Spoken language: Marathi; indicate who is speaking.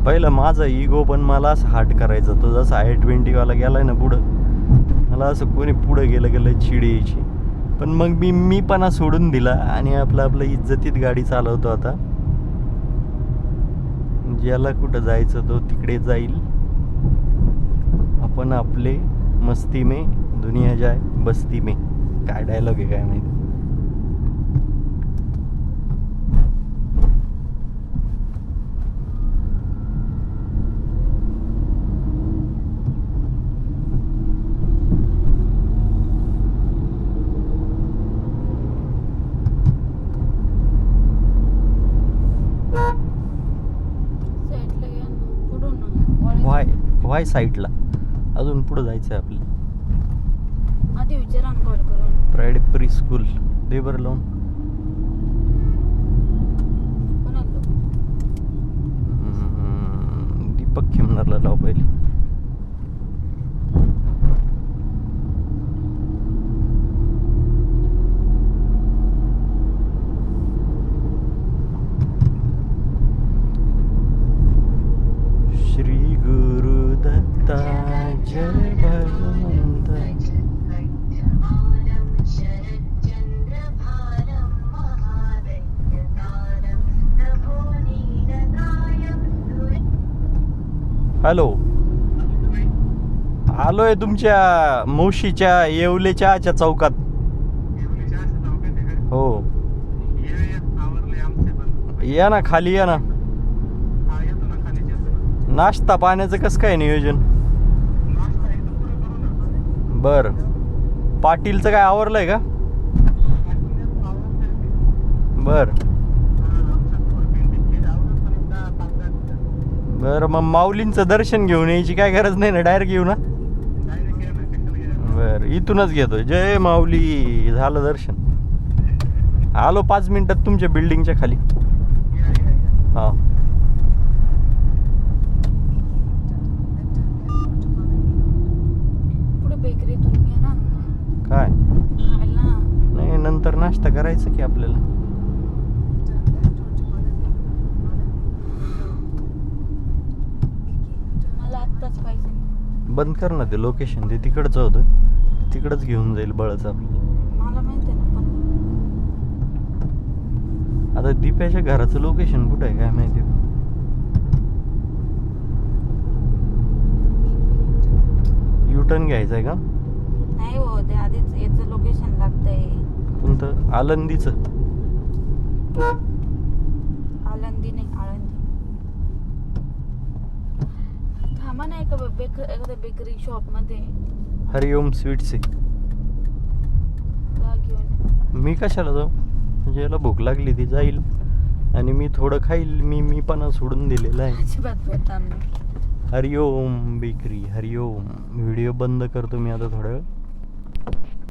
Speaker 1: पहिलं माझा इगो पण मला असं हार्ट करायचा. तो जसा i20 वाला गेलाय ना पुढं, मला असं कोणी पुढं गेलं चिड यायची. पण मग मी पणा सोडून दिला आणि आपलं इज्जतीत गाडी चालवतो आता. ज्याला कुठं जायचं तो तिकडे जाईल. आपण आपले मस्ती में दुनिया जाय बस्ती में. काय डायलॉग आहे काय माहिती. वाय साईडला अजून पुढे जायचं आहे आपल्याला.
Speaker 2: आधी विचारा कॉल करून.
Speaker 1: प्रायड प्री स्कूल दे बरं लावून. दीपक खिमनारला लाव पहिले. श्री गुरु दत्ता जय भगवंत. हॅलो, आलोय तुमच्या मुशीच्या येवलेच्या चौकात. हो या ना, खाली या ना. नाश्ता पाण्याचं कसं काय नियोजन? बर, पाटीलचं काय आवरलंय का? बर बर, मग माऊलींचं दर्शन घेऊन यायची काय गरज नाही ना, डायरेक्ट येऊ ना. बर, इथूनच घेतो. जय माऊली. झालं दर्शन. आलो 5 मिनिटात तुमच्या बिल्डिंगच्या खाली. हा काय नाही, नंतर नाश्ता करायचं की आपल्याला.
Speaker 2: मला आत्ताच पाहिजे.
Speaker 1: बंद कर ना ते लोकेशन. ते तिकडचं होतं, तिकडंच घेऊन जाईल बळच आपलं.
Speaker 2: मला माहिती आहे ना, पण
Speaker 1: आता दीप्याच्या घराचं लोकेशन कुठं आहे काय माहिती. युटर्न घ्यायचं आहे का?
Speaker 2: नाही हो, ते आधीच याचं लोकेशन लागतंय.
Speaker 1: कोणतं? आळंदीचं?
Speaker 2: आळंदी नाही, आळंदी. थांबा ना, एखाद्या बेकरी शॉप मध्ये.
Speaker 1: हरिओम स्वीट्स आहे.
Speaker 2: घेऊन
Speaker 1: मी कशाला जाऊ? म्हणजे याला भूक लागली ती जाईल आणि मी थोडं खाईल. मी पण सोडून दिलेलं आहे.
Speaker 2: अजिबात बोलताना.
Speaker 1: हरिओम बेकरी, हरिओम. व्हिडिओ बंद करतो मी आता थोडा वेळ.